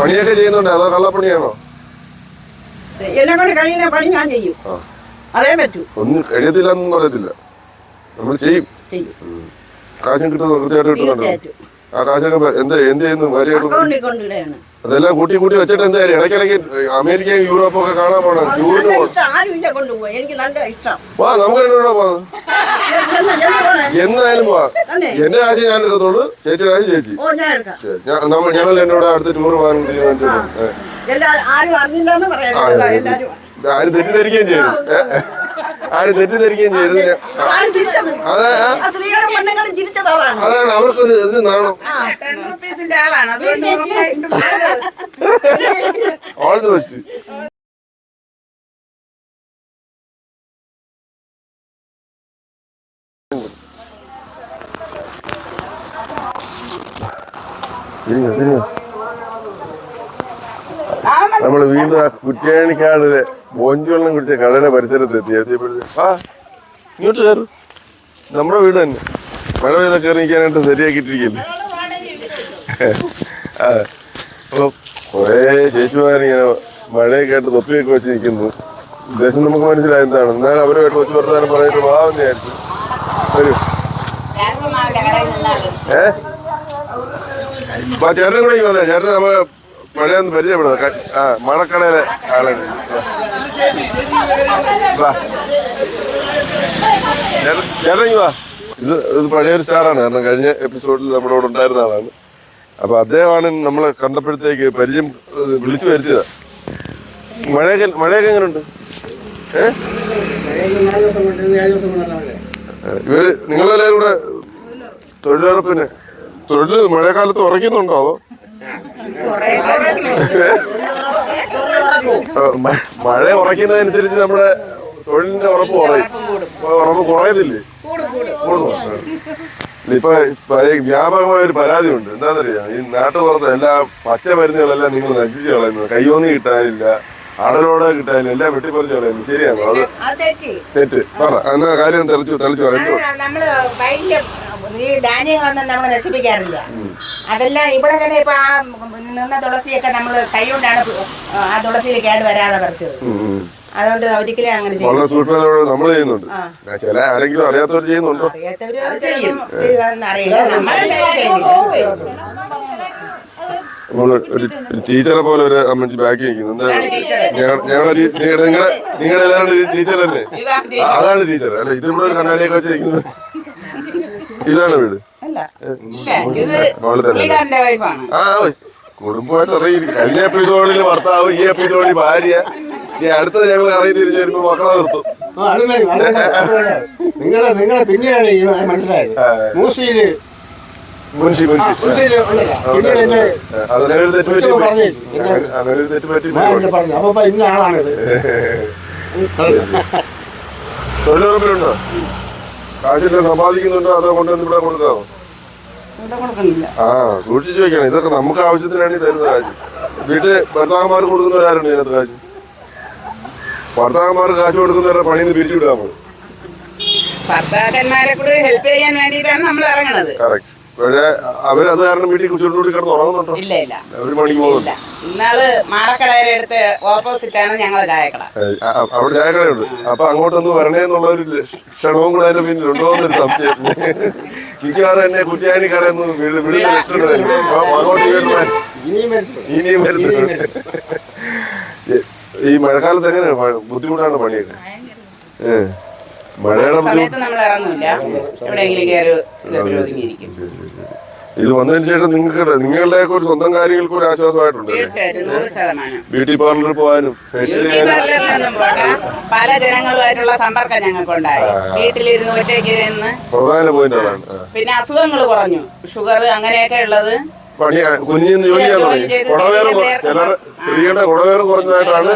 പണിയൊക്കെ ചെയ്യുന്നുണ്ട്, അതോ കള്ളപ്പണിയാണോ? എന്നെ കൊണ്ട് കഴിയുന്ന പണി ഞാൻ ചെയ്യും, അതേ പറ്റൂ. ഒന്നും കഴിയത്തില്ലെന്നും പറയത്തില്ല, നമ്മൾ ചെയ്യും. കാശും കിട്ടുന്നു, കൃത്യമായിട്ട് കിട്ടുന്നുണ്ടോ? ആ കാശൊക്കെ എന്ത് ചെയ്യുന്നു? കാര്യമായിട്ട് അതെല്ലാം കൂട്ടി വെച്ചിട്ട് എന്താ ഇടയ്ക്കിടയ്ക്ക് അമേരിക്കയും യൂറോപ്പും ഒക്കെ കാണാൻ പോണം, ടൂറിന് പോകണം. വാ, നമുക്ക് രണ്ടുകൂടെ പോവാം, എന്നായാലും പോവാ. എന്റെ കാശ് ഞാൻ എടുക്കത്തുള്ളൂ, ചേച്ചിയുടെ കാശ് ചേച്ചി. ഞങ്ങൾ എന്നോട് അടുത്ത് ടൂർ പോകാൻ തീരുമാനിച്ചിട്ടുണ്ട്. ആരും തെറ്റിദ്ധരിക്കുകയും ചെയ്തു, അതാണ് അവർക്കൊരു ഇത് നാണം. All the best. നമ്മള് വീണ്ടും ആ കുറ്റ്യാണിക്കാടിലെ ബോഞ്ചുവെള്ളം കുടിച്ച കടയുടെ പരിസരത്ത് എത്തിയപ്പോഴത്തേക്ക് ഇങ്ങോട്ട് കയറും. നമ്മുടെ വീട് തന്നെ, മഴ പെയ്തൊക്കെ ഇറങ്ങിക്കാനായിട്ട് ശരിയാക്കിയിട്ടിരിക്കില്ലേ. അപ്പൊ കുറേ ശേഷിമാരിങ്ങനെ മഴയൊക്കെ ആയിട്ട് തൊപ്പിയൊക്കെ വെച്ച് നിൽക്കുന്നു. ഉദ്ദേശം നമുക്ക് മനസ്സിലായി എന്താണ്. എന്നാലും അവരുമായിട്ട് ഒറ്റ വർത്താനം പറഞ്ഞിട്ട് വാന്ന് വിചാരിച്ചു. വരൂ. ചേട്ടനും കൂടെ വന്നേ. ചേട്ടൻ നമ്മ മഴയൊന്ന് പരിചയപ്പെടുന്നത്. മഴക്കടയിലെ ആളാണ്. ചേട്ടൻ വാ. ഇത് പഴയൊരു സ്റ്റാറാണ്, കാരണം കഴിഞ്ഞ എപ്പിസോഡിൽ നമ്മുടെ കൂടെ ഉണ്ടായിരുന്ന ആളാണ്. അപ്പൊ അദ്ദേഹമാണ് നമ്മളെ കണ്ടപ്പോഴത്തേക്ക് പരിചയം വിളിച്ചു വരുത്തിയതാ. മഴയൊക്കെ എങ്ങനെയുണ്ട്? ഇവര് നിങ്ങളെല്ലാരും കൂടെ തൊഴിലുറപ്പിന് തൊഴില് മഴക്കാലത്ത് ഉറയ്ക്കുന്നുണ്ടോ? അതോ മഴ ഉറയ്ക്കുന്നതനുസരിച്ച് നമ്മുടെ തൊഴിലിന്റെ ഉറപ്പ് കുറയത്തില്ലേ? ഇപ്പൊ വ്യാപകമായ ഒരു പരാതിയുണ്ട്. എന്താണെന്നറിയാം, ഈ നാട്ടുപുറത്ത് എല്ലാ പച്ചമരുന്നുകളെല്ലാം നിങ്ങൾ നശിപ്പിച്ച് കളയുന്നത്. കയ്യൊന്നി കിട്ടാനില്ല, അടലോടെ കിട്ടാനില്ല, എല്ലാം വെട്ടിപ്പറിച്ച് കളയുന്നു. ശരിയാണോ? അത് തെറ്റ്. പറ, എന്നാ കാര്യം തെളിച്ചു പറയുന്നു. ഈ ധാന്യങ്ങളൊന്നും നമ്മൾ നശിപ്പിക്കാറില്ല. അതെല്ലാം ഇവിടെ തന്നെ ഇപ്പൊ ആ നിന്ന തുളസിയൊക്കെ നമ്മൾ കൈകൊണ്ടാണ് ആ തുളസിയിൽ കേട് വരാതെ പറിച്ചത്. അതുകൊണ്ട് ഒരിക്കലും അങ്ങനെ നമ്മൾ ചെയ്യുന്നുണ്ട്. ചില ആരെങ്കിലും അറിയാത്തവർ ചെയ്യുന്നുണ്ടോ? അറിയാത്തവര് ചെയ്യുമെന്നറിയില്ല, നമ്മള് ഒരു ടീച്ചറെ പോലെ ഒരു അമ്മച്ചി ബാക്കി നിൽക്കുന്നു. നിങ്ങളുടെ എല്ലാവരുടെ ടീച്ചർ തന്നെ. അതാണ് ടീച്ചർ അല്ലെ? ഇതിലൂടെ ഒരു കണ്ണാടിയൊക്കെ വെച്ച് നിൽക്കുന്നത്. ഇതാണ് വീട്. കുടുംബമായിട്ട് അറിയില്ല. കഴിഞ്ഞ എപ്പിസോഡിൽ ഭർത്താവ്, ഈ എപ്പിസോഡിൽ ഭാര്യ, ഈ അടുത്തത് ഞങ്ങൾ ഇറങ്ങി തിരിച്ചു വരുമ്പോ മക്കളെ നിർത്തും. നിങ്ങളെ പിന്നെയാണ് മനസ്സിലായത്. മൂസിയില് അപ്പൊ ഇന്ന ആളാണിത്. തൊഴിലുറപ്പിലുണ്ടോ? കാശില്ല സമ്പാദിക്കുന്നുണ്ടോ? അതോ കൊണ്ടുവന്ന് ഇവിടെ കൊടുക്കാമോ? സൂക്ഷിച്ചു വെക്കണം. ഇതൊക്കെ നമുക്ക് ആവശ്യത്തിനാണ് തരുന്ന കാശ്. വീട്ടിൽ ഭർത്താക്കന്മാർ കൊടുക്കുന്നവരാരുണ്ട് ഇതിനകത്ത് കാശ്? ഭർത്താക്കന്മാർ കാശ് കൊടുക്കുന്നവരുടെ പണിയിൽ പിരിച്ചു വിടാമോ? ഭർത്താക്കന്മാരെ കൂടെ ഹെൽപ്പ് ചെയ്യാൻ വേണ്ടിയിട്ടാണ് നമ്മൾ ഇറങ്ങണത്. കറക്റ്റ്. പക്ഷേ അവരത് കാരണം വീട്ടിൽ കുട്ടികളോട് കിടന്ന് ഉറങ്ങുന്നുണ്ടോ? ഇല്ല ഇല്ല, ഒരു പണിക്ക് പോകുന്നില്ല. ഇന്നാള് മാടക്കടയുടെ അടുത്ത് ഓപ്പോസിറ്റാണ് ഞങ്ങളെ ചായക്കട. അവിടെ ചായക്കടയുണ്ട്. അപ്പൊ അങ്ങോട്ടൊന്ന് വരണേ എന്നുള്ള ഒരു ക്ഷണവും കൂടെ അതിന്റെ പിന്നിൽ ഉണ്ടോ എന്നൊരു സംശയം. മിക്കവാറും എന്നെ കുറ്റ്യാണി കടയെന്ന് ഇനിയും വരുന്നുണ്ട്. ഈ മഴക്കാലത്ത് എങ്ങനെയാണ് ബുദ്ധിമുട്ടാണ് പണിയൊക്കെ? മഴയുടെ സമയത്ത് നമ്മൾ ഇറങ്ങൂല, എവിടെയെങ്കിലും കയറി ഒതുങ്ങിയിരിക്കും. ഇത് വന്നതിന് ശേഷം നിങ്ങളുടെ ഒരു സ്വന്തം കാര്യങ്ങൾക്ക് ഒരു ആശ്വാസമായിട്ടുണ്ട്. ബ്യൂട്ടി പാർലറിൽ പോകാനും പല ജനങ്ങളുമായിട്ടുള്ള സമ്പർക്കം ഞങ്ങൾക്കുണ്ടായി. വീട്ടിലിരുന്ന് ഒറ്റയ്ക്ക് ഇരുന്ന് പ്രധാന പോയിന്റ് അതാണ്. പിന്നെ അസുഖങ്ങൾ കുറഞ്ഞു, ഷുഗർ അങ്ങനെയൊക്കെ ഉള്ളത്. കുഞ്ഞിന്ന് ജോലി ചെയ്യാൻ തുടങ്ങി. ചിലർ സ്ത്രീകളുടെ കുടവേറ് കുറഞ്ഞതായിട്ടാണ്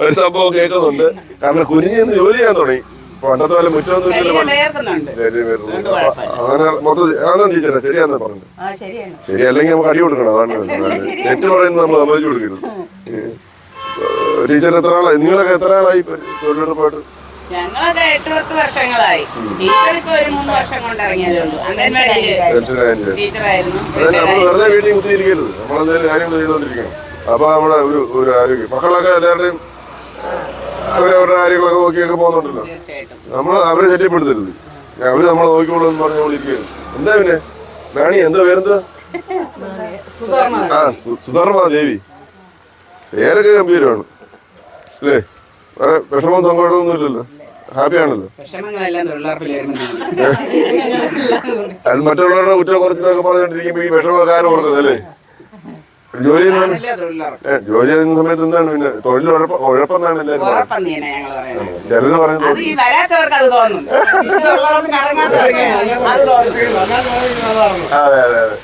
ഒരു സംഭവം കേൾക്കുന്നുണ്ട്. കാരണം കുഞ്ഞിന്ന് ജോലി ചെയ്യാൻ തുടങ്ങി. പണ്ടത്തെ പോലെ മുറ്റമൊന്നും അങ്ങനെ മൊത്തം അതാണ് ടീച്ചറെ ശരിയാന്ന് പറഞ്ഞു. ശരി, അല്ലെങ്കിൽ നമുക്ക് അടി കൊടുക്കണം. അതാണ് തെറ്റ് പറയുന്നത് നമ്മൾ സമ്മതിച്ചു കൊടുക്കരുത്. ടീച്ചർ എത്ര ആളായി? നിങ്ങളൊക്കെ എത്ര ആളായി തൊഴിലെടുപ്പായിട്ട്? ഞങ്ങളൊക്കെ 8-10 വർഷങ്ങളായി. ടീച്ചർ ഇപ്പൊ ഒരു 3 വർഷം കൊണ്ട് ഇറങ്ങിയതേ ഉള്ളൂ. അംഗൻവാടിയില് ടീച്ചറായിരുന്നു. നമ്മൾ വെറുതെ വീട്ടിൽ കുത്തിയിരിക്കരുത്, നമ്മളെന്തെങ്കിലും കാര്യങ്ങൾ ചെയ്തോണ്ടിരിക്കണം. അപ്പൊ നമ്മുടെ ഒരു ആരോഗ്യം മക്കളൊക്കെ എല്ലാവരുടെയും അവരവരുടെ കാര്യങ്ങളൊക്കെ നോക്കിയൊക്കെ പോകുന്നുണ്ടല്ലോ. തീർച്ചയായിട്ടും. നമ്മൾ അവരെ ശല്യപ്പെടുത്തരുത്, അവര് നമ്മളെ നോക്കിക്കോളൂ എന്ന് പറഞ്ഞോണ്ടിരിക്കുകയാണ്. എന്താ പിന്നെ നാണി എന്താ പേരെന്താ? ആ സുധർമ്മ ദേവി, പേരൊക്കെ ഗംഭീരമാണ് അല്ലേ? വേറെ വിഷമവും സങ്കടമൊന്നും ഇല്ലല്ലോ, ഹാപ്പിയാണല്ലോ. വിഷമങ്ങളെല്ലാം തൊഴിലുറപ്പിലായിരുന്നു. അത് മറ്റുള്ളവരുടെ കുറ്റം കുറച്ചിട്ടൊക്കെ പറഞ്ഞോണ്ടിരിക്കുമ്പോ ഈ വിഷമക്കാരം കൊടുക്കുന്നത് അല്ലേ? ജോലി ചെയ്യുന്ന ജോലി ചെയ്യുന്ന സമയത്ത് എന്താണ് പിന്നെ തൊഴിൽ ഉഴപ്പെന്നാണ് എല്ലാവരും പറയുന്നത്. ചിലത് പറയുന്നത് അത് ഈ വരാത്തവർക്ക് അത് തോന്നും, തൊഴിലുറപ്പിന് ഇറങ്ങാത്തവർക്ക് അത് തോന്നും. അതെ അതെ അതെ.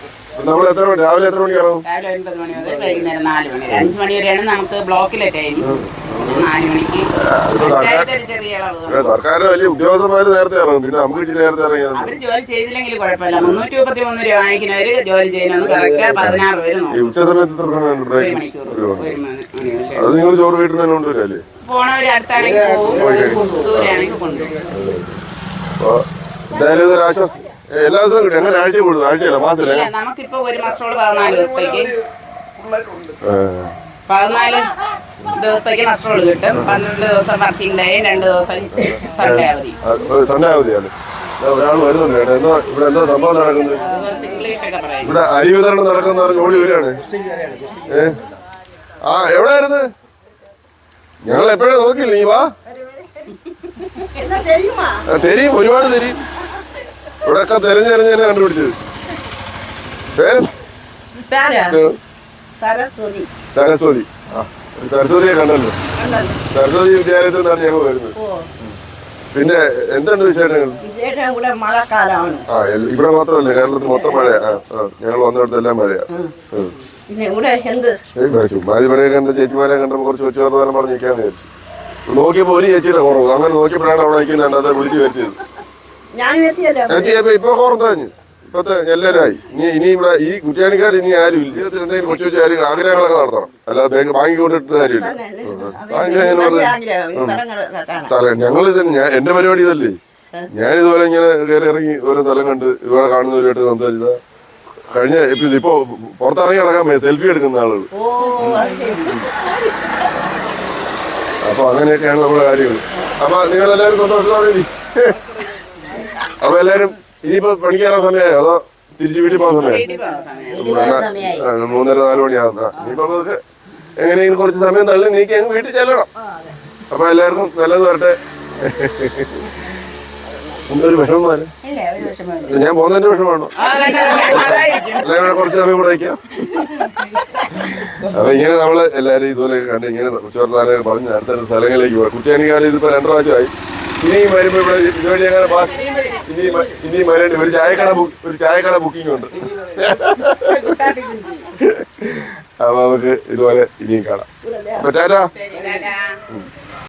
നമ്മൾ രാവിലെ എത്ര മണിക്ക് ഇറങ്ങും? രാവിലെ 9 മണി മുതൽ വൈകുന്നേരം 4 മണി 5 മണി വരെയാണ് നമുക്ക് ബ്ലോക്കിലെ ടൈം. 4 മണിക്ക് ഒരു ചെറിയ ഇളവ്. സർക്കാർ വലിയ ഉദ്യോഗസ്ഥന്മാര് നേരത്തെ ഇറങ്ങും, പിന്നെ നമുക്ക് ഇച്ചിരി നേരത്തെ ഇറങ്ങിയാൽ അവര് ജോലി ചെയ്തില്ലെങ്കിൽ കുഴപ്പമില്ല. 333 രൂപ വാങ്ങിക്കുന്നവര് ജോലി ചെയ്യുന്നത് കറക്റ്റ് 16 പേര് ഈ ഉച്ച സമയത്ത് എത്ര സമയം ബ്രേക്ക്? 1 മണിക്കൂർ. അത് നിങ്ങൾ ചോറ് വീട്ടിൽ തന്നെ കൊണ്ടുവരല്ലേ? പോണവര് അടുത്താണെങ്കിൽ പോകും, ദൂരെയാണെങ്കിൽ കൊണ്ടുപോകും. അപ്പൊ എന്തായാലും ഇതൊരു ആശ്വാസം. എല്ലാ ദിവസവും കിട്ടും. അങ്ങനെ ആഴ്ച കൂടും? ആഴ്ചയല്ല, മാസത്തില്. നമുക്കിപ്പോ ഒരു മസ്റ്ററോള് 14 ദിവസത്തേക്ക് 14 ദിവസത്തേക്ക് മസ്റ്ററോള് കിട്ടും. 12 ദിവസം വർക്കിംഗ് ഡേ, 2 ദിവസം സൺഡേ അവധി. സൺഡേ അവധിയാണ്. ഒരാൾ വരുന്നുണ്ട് കേട്ടോ. എന്താ ഇവിടെ എന്താ സംഭവം നടക്കുന്നത്? കുറച്ച് ഇംഗ്ലീഷൊക്കെ പറയും. ഇവിടെ അരി വിതരണം നടക്കുന്ന ഓടി വരികയാണ്. ആ എവിടെയായിരുന്നു? ഞങ്ങൾ എപ്പോഴാ നോക്കില്ല, നീ വാ. തെരിയും, ഒരുപാട് തെരിയും. ഇവിടെ ഒക്കെ തെരഞ്ഞെറിഞ്ഞ് തന്നെ കണ്ടുപിടിച്ചത്. പേര് സരസ്വതി. സരസ്വതി. ആ സരസ്വതിയെ കണ്ടല്ലോ. സരസ്വതി വിദ്യാലയത്തിൽ നിന്നാണ് ഞങ്ങൾ വരുന്നത്. പിന്നെ എന്തുണ്ട് വിശേഷങ്ങൾ? വിശേഷം ഇവിടെ മഴക്കാലമാണ്. ആ ഇവിടെ മാത്രമല്ല, കേരളത്തിൽ മൊത്തം മഴയാ. ഞങ്ങൾ വന്നിടത്തെല്ലാം മഴയാ. പിന്നെ ഇവിടെ എന്ത് ചുമ്മാതി ഇവരെ കണ്ട ചേച്ചിമാരെ കണ്ടപ്പോൾ കുറച്ച് വെച്ച് വർത്തമാനം പറഞ്ഞ് നിൽക്കാന്ന് വിചാരിച്ചു. നോക്കിയപ്പോ ഒരു ചേച്ചിയുടെ കുറവ്. അങ്ങനെ നോക്കിയപ്പോഴാണ് അവിടെ നിൽക്കുന്നുണ്ട്, അത് വിളിച്ചു വരുത്തിയത്. ഞാൻ ചേച്ചിയപ്പോ ഇപ്പൊ കുറഞ്ഞു. ഇപ്പത്തെ എല്ലാവരായി. ഇനി ഇവിടെ ഈ കുട്ടിയാണിക്കാട് ഇനി ആരും ഇല്ല. ജീവിതത്തിൽ എന്തെങ്കിലും കൊച്ചു കൊച്ചു കാര്യങ്ങൾ ആഗ്രഹങ്ങളൊക്കെ നടത്തണം, അല്ലാതെ ബാങ്ക് ബാങ്കിക്കൊണ്ടിട്ട് കാര്യമില്ല. സ്ഥലം ഞങ്ങളിത് എന്റെ പരിപാടി ഇതല്ലേ. ഞാനിതുപോലെ ഇങ്ങനെ കയറി ഇറങ്ങി ഓരോ സ്ഥലം കണ്ട് ഇവിടെ കാണുന്നവരുമായിട്ട് സംസാരിച്ച കഴിഞ്ഞ ഇപ്പൊ പുറത്തിറങ്ങി നടക്കാൻ സെൽഫി എടുക്കുന്ന ആളുകൾ. അപ്പൊ അങ്ങനെയൊക്കെയാണ് നമ്മുടെ കാര്യങ്ങൾ. അപ്പൊ നിങ്ങളെല്ലാവരും സന്തോഷത്തോടെ. അപ്പൊ എല്ലാരും ഇനിയിപ്പോ പണിക്കാറാൻ സമയമായോ അതോ തിരിച്ച് വീട്ടിൽ പോകാൻ സമയം? 3:30-4 മണിയാകുന്ന. ഇനിയിപ്പോ നമുക്ക് എങ്ങനെയെങ്കിലും കുറച്ച് സമയം തള്ളി നീക്കി അങ്ങ് വീട്ടിൽ ചെല്ലണം. അപ്പൊ എല്ലാവർക്കും നല്ലത് വരട്ടെ. എന്തൊരു വിഷമമാണ്. ഞാൻ പോകുന്നതിന്റെ വിഷമമാണോ? എല്ലാവരും കുറച്ച് സമയം കൂടെ വയ്ക്കാം. അപ്പൊ ഇങ്ങനെ നമ്മള് എല്ലാരും ഇതുപോലെ കണ്ട് ഇങ്ങനെ ഉച്ചവർത്താനൊക്കെ പറഞ്ഞ് അടുത്ത സ്ഥലങ്ങളിലേക്ക് പോകാം. കുട്ടിയാണിക്കാട് ഇതിപ്പോ 2 പ്രാവശ്യമായി. ഇനിയും വരുമ്പോ ഇവിടെ ഇതുവഴി ഞങ്ങൾ ഇനിയും വരേണ്ടി ഒരു ചായക്കട ബുക്കിംഗ് ഉണ്ട്. അപ്പൊ നമുക്ക് ഇതുപോലെ ഇനിയും കാണാം. അപ്പൊ ടാറ്റാ.